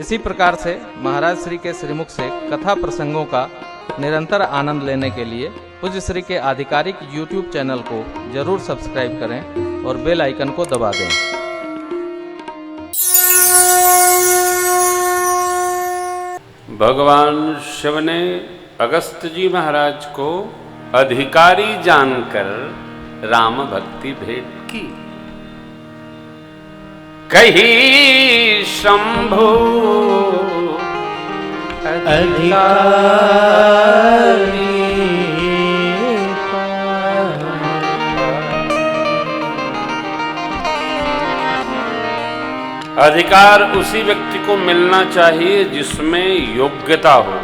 इसी प्रकार से महाराज श्री के श्रीमुख से कथा प्रसंगों का निरंतर आनंद लेने के लिए पूज्य श्री के आधिकारिक YouTube चैनल को जरूर सब्सक्राइब करें और बेल आइकन को दबा दें। भगवान शिव ने अगस्त जी महाराज को अधिकारी जानकर राम भक्ति भेंट की। कही शंभु अधिकारी अधिकार उसी व्यक्ति को मिलना चाहिए जिसमें योग्यता हो।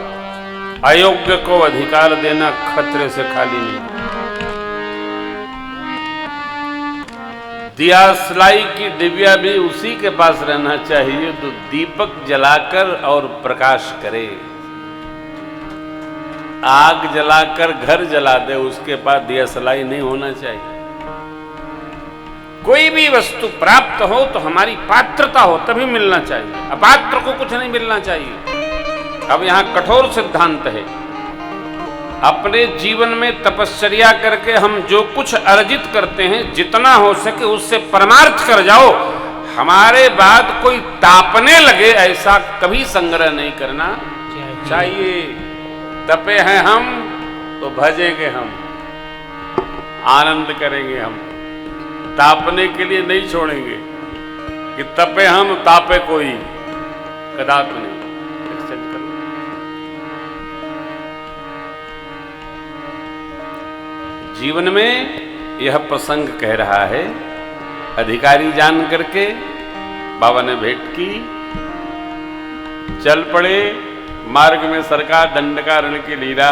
अयोग्य को अधिकार देना खतरे से खाली नहीं। दिया सलाई की डिबिया भी उसी के पास रहना चाहिए तो दीपक जलाकर और प्रकाश करे। आग जलाकर घर जला दे, उसके पास दिया सलाई नहीं होना चाहिए। कोई भी वस्तु प्राप्त हो तो हमारी पात्रता हो तभी मिलना चाहिए, अपात्र को कुछ नहीं मिलना चाहिए। अब यहां कठोर सिद्धांत है। अपने जीवन में तपश्चर्या करके हम जो कुछ अर्जित करते हैं जितना हो सके उससे परमार्थ कर जाओ। हमारे बाद कोई तापने लगे ऐसा कभी संग्रह नहीं करना चाहिए। तपे हैं हम तो भजेंगे हम, आनंद करेंगे हम, तापने के लिए नहीं छोड़ेंगे कि तपे हम तापे कोई, कदापि नहीं। जीवन में यह प्रसंग कह रहा है। अधिकारी जान करके बाबा ने भेंट की, चल पड़े। मार्ग में सरकार दंडकारण्य की लीला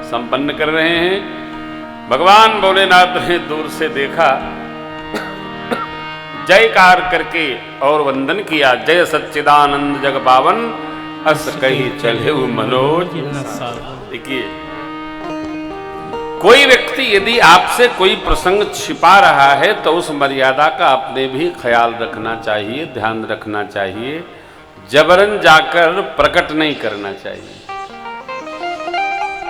संपन्न कर रहे हैं। भगवान भोलेनाथ ने दूर से देखा, जयकार करके और वंदन किया। जय सच्चिदानंद जग पावन अस कही चले मनोज। देखिए, कोई व्यक्ति यदि आपसे कोई प्रसंग छिपा रहा है तो उस मर्यादा का अपने भी ख्याल रखना चाहिए, ध्यान रखना चाहिए। जबरन जाकर प्रकट नहीं करना चाहिए।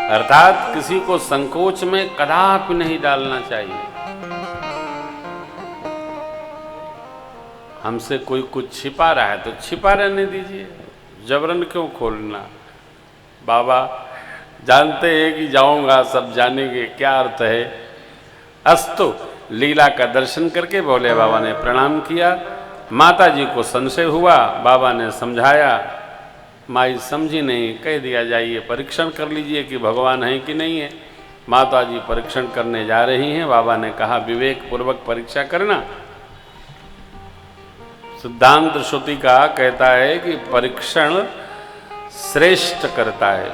अर्थात किसी को संकोच में कदापि नहीं डालना चाहिए। हमसे कोई कुछ छिपा रहा है तो छिपा रहने दीजिए, जबरन क्यों खोलना। बाबा जानते हैं कि जाऊंगा, सब जानेंगे, क्या अर्थ है। अस्तु लीला का दर्शन करके भोले बाबा ने प्रणाम किया। माता जी को संशय हुआ, बाबा ने समझाया। माई समझी नहीं, कह दिया जाइए परीक्षण कर लीजिए कि भगवान है कि नहीं है। माता जी परीक्षण करने जा रही हैं। बाबा ने कहा विवेक पूर्वक परीक्षा करना। सिद्धांत श्रुति का कहता है कि परीक्षण श्रेष्ठ करता है,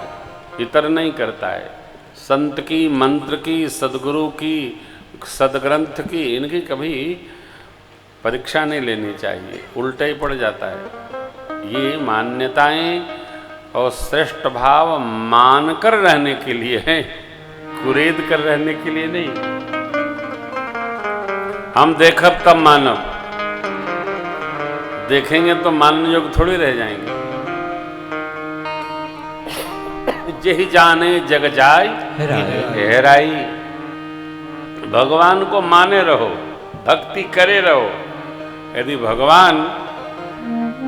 इतर नहीं करता है। संत की, मंत्र की, सदगुरु की, सदग्रंथ की, इनकी कभी परीक्षा नहीं लेनी चाहिए, उल्टा ही पड़ जाता है। ये मान्यताएं और श्रेष्ठ भाव मानकर रहने के लिए है, कुरेद कर रहने के लिए नहीं। हम देखब तब मानब, देखेंगे तो मानने योग्य थोड़ी रह जाएंगे। जेहि जाने जग जाय हेराई। भगवान को माने रहो, भक्ति करे रहो। यदि भगवान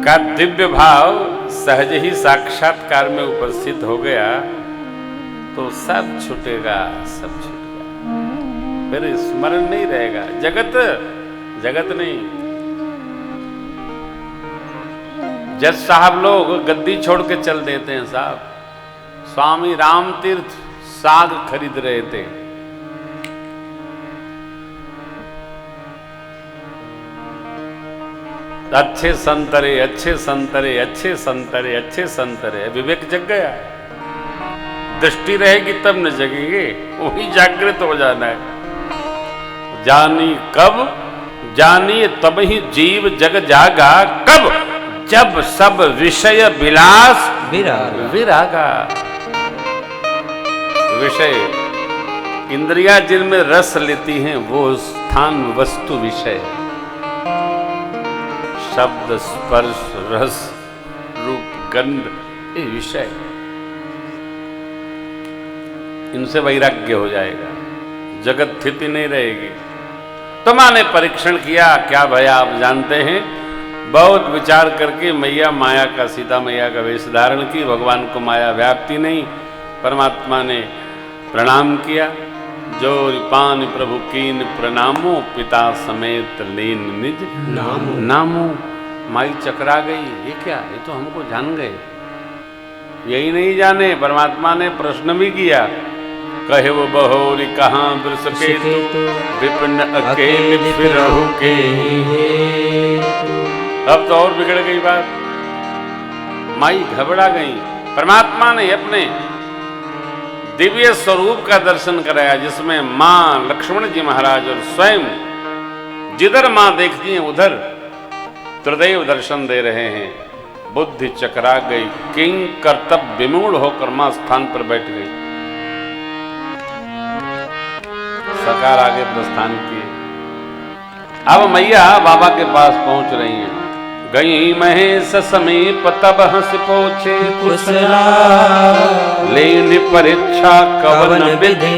का दिव्य भाव सहज ही साक्षात्कार में उपस्थित हो गया तो सब छूटेगा, सब छूटेगा, फिर स्मरण नहीं रहेगा। जगत जगत नहीं। जज साहब लोग गद्दी छोड़ के चल देते हैं साहब। स्वामी राम तीर्थ साग खरीद रहे थे। अच्छे संतरे, अच्छे संतरे, अच्छे संतरे, अच्छे संतरे। विवेक जग गया। दृष्टि रहेगी तब न जगेंगे, वही जागृत हो जाना है। जानी कब, जानिए तब ही जीव जग जागा। कब, जब सब विषय विलास विरागा। विषय इंद्रियां जिनमें रस लेती हैं वो स्थान वस्तु विषय, शब्द स्पर्श रस गंध, ये विषय, इनसे वैराग्य हो जाएगा, जगत स्थिति नहीं रहेगी। तो माँ ने परीक्षण किया, क्या भया आप जानते हैं, बहुत विचार करके मैया माया का, सीता मैया का वेश धारण की, भगवान को माया व्याप्ति नहीं। परमात्मा ने प्रणाम किया, जो पान प्रभु कीन प्रणामो, पिता समेत लीन निज नामो। माई चकरा गई, ये क्या, ये तो हमको जान गए, यही नहीं जाने। परमात्मा ने प्रश्न भी किया, कहे वो बहोरी कहाँ बृसके तू, विपिन अकेले फिरहु के। अब तो और बिगड़ गई बात, माई घबरा गई। परमात्मा ने अपने दिव्य स्वरूप का दर्शन कराया, जिसमें मां लक्ष्मण जी महाराज और स्वयं जिधर मां देखती हैं उधर त्रिदेव दर्शन दे रहे हैं। बुद्धि चकरा गई, किंग कर्तव्य विमूढ़ होकर मां स्थान पर बैठ गई। सरकार आगे प्रस्थान किए। अब मैया बाबा के पास पहुंच रही हैं। गई महेश समीप तब हंस पोछे कुशला, लेन परीक्षा कवन विधि,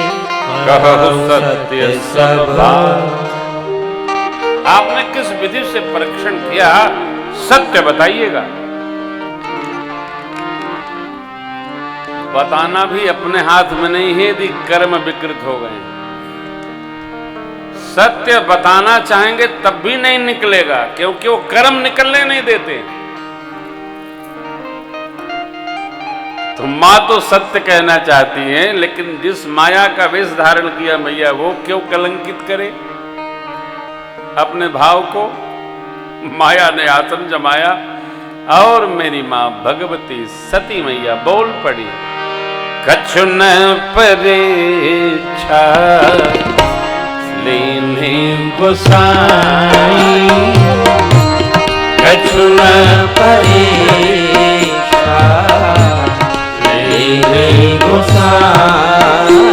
कहु सत्य सब बात। आपने किस विधि से परीक्षण किया, सत्य बताइएगा। बताना भी अपने हाथ में नहीं है, यदि कर्म विकृत हो गए। सत्य बताना चाहेंगे तब भी नहीं निकलेगा, क्योंकि वो कर्म निकलने नहीं देते। तो मां तो सत्य कहना चाहती है, लेकिन जिस माया का वेश धारण किया मैया, वो क्यों कलंकित करे अपने भाव को। माया ने आसन जमाया और मेरी मां भगवती सती मैया बोल पड़ी, कछु न परीक्षा लेने गोसाई, कछु न परीक्षा लेने गोसाई,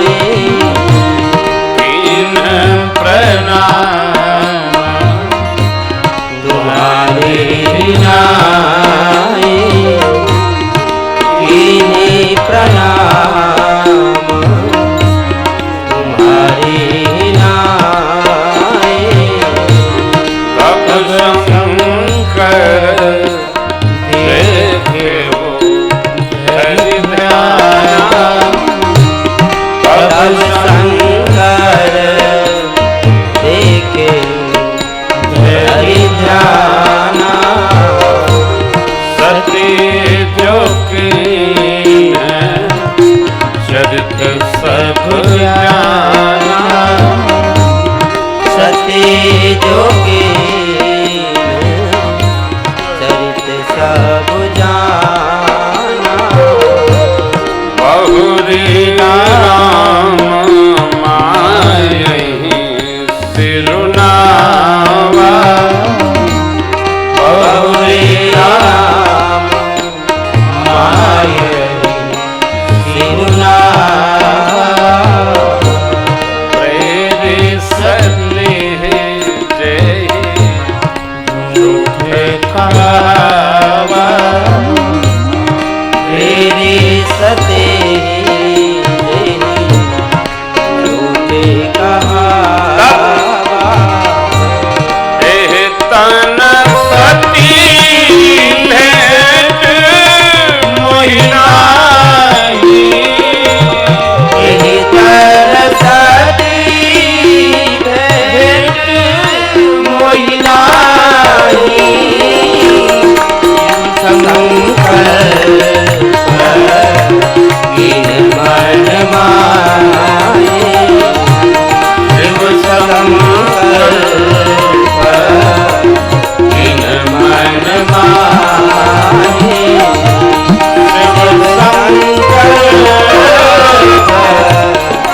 कीन प्रणाम तुम्हारे नाई, कीने प्रणाम तुम्हारे शंकर देखे वो हरि ध्यान, तब शंकर देखे हरि ध्यान, सती जो कीन चरित सब जाना, सती जोगी चरित सब जाना, बहुरी राम मायहि सिरुनावा, बहुरी राम मायहि सिरुनावा, प्रेरि सती जय झूठे कहावा, तेरी सते झूठे कहावा, एह तन सती भेंट मोहिनाई, एहि तर सती भेंट मोहिनाई, शंकर कीन मन माये, शिव शंकर कीन मन माये, शिव शंकर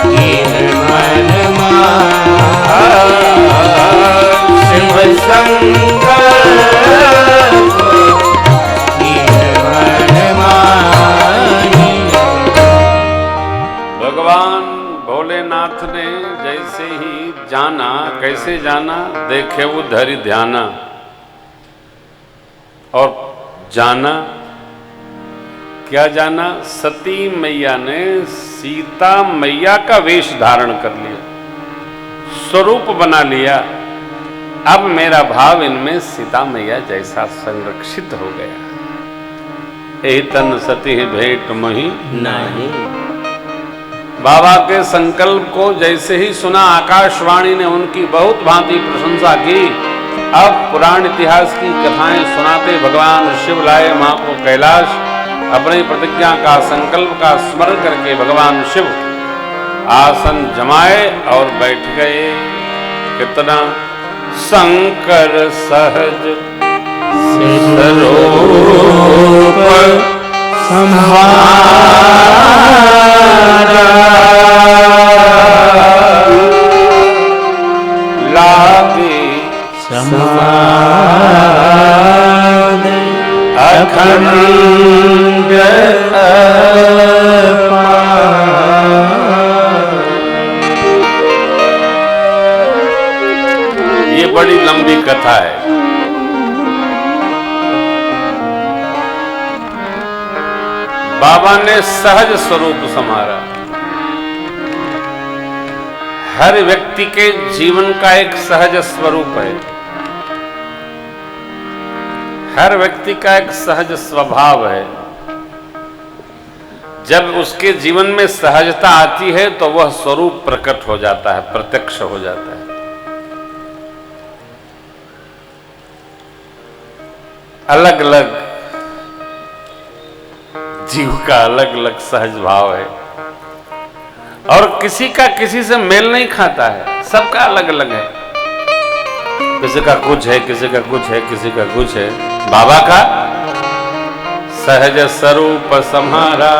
कीन मन माये, शिव शंकर भगवान भोलेनाथ ने जैसे ही जाना, कैसे जाना, देखे वो धरि ध्याना और जाना क्या जाना? सती मैया ने सीता मैया का वेश धारण कर लिया, स्वरूप बना लिया। अब मेरा भाव इनमें सीता मैया जैसा संरक्षित हो गया। एतन सती भेंट मही नहीं। बाबा के संकल्प को जैसे ही सुना, आकाशवाणी ने उनकी बहुत भांति प्रशंसा की। अब पुराण इतिहास की कथाएं सुनाते भगवान शिव लाए मां को कैलाश। अपनी प्रतिज्ञा का, संकल्प का स्मरण करके भगवान शिव आसन जमाए और बैठ गए। कितना शंकर सहज स्वरूप सम्हारा, लागे समाद अखंड ये बड़ी लंबी कथा है। बाबा ने सहज स्वरूप संभाला। हर व्यक्ति के जीवन का एक सहज स्वरूप है, हर व्यक्ति का एक सहज स्वभाव है। जब उसके जीवन में सहजता आती है तो वह स्वरूप प्रकट हो जाता है, प्रत्यक्ष हो जाता है। अलग अलग जीव का अलग अलग सहज भाव है और किसी का किसी से मेल नहीं खाता है, सबका अलग अलग है। किसी का कुछ है, किसी का कुछ है, किसी का कुछ है। बाबा का सहज स्वरूप सम्हारा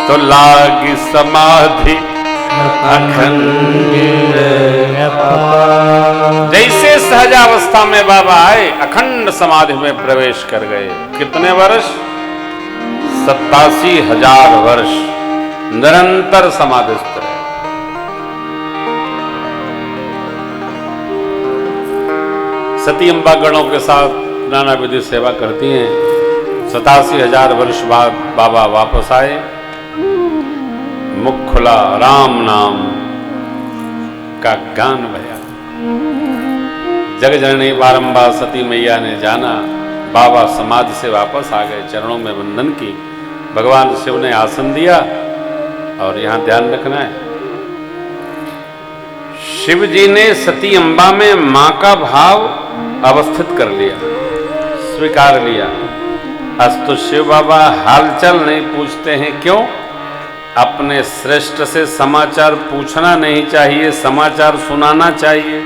तो लागी समाधि अखंड। जैसे सहजावस्था में बाबा आए, अखंड समाधि में प्रवेश कर गए। कितने वर्ष? 87,000 वर्ष निरंतर समाधिस्थ रहे। सती अम्बा गणों के साथ नाना विधि सेवा करती हैं। 87,000 वर्ष बाद बाबा वापस आए, मुख खुला, राम नाम का गान बया। जगजननी बारंबार सती मैया ने जाना। बाबा समाधि से वापस आ गए, चरणों में वंदन की। भगवान शिव ने आसन दिया और यहां ध्यान रखना है, शिव जी ने सती अम्बा में मां का भाव अवस्थित कर लिया, स्वीकार लिया। अस्तु शिव बाबा हालचाल नहीं पूछते हैं, क्यों? अपने श्रेष्ठ से समाचार पूछना नहीं चाहिए, समाचार सुनाना चाहिए।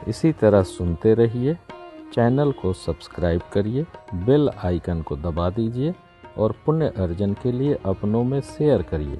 इसी तरह सुनते रहिए, चैनल को सब्सक्राइब करिए, बेल आइकन को दबा दीजिए और पुण्य अर्जन के लिए अपनों में शेयर करिए।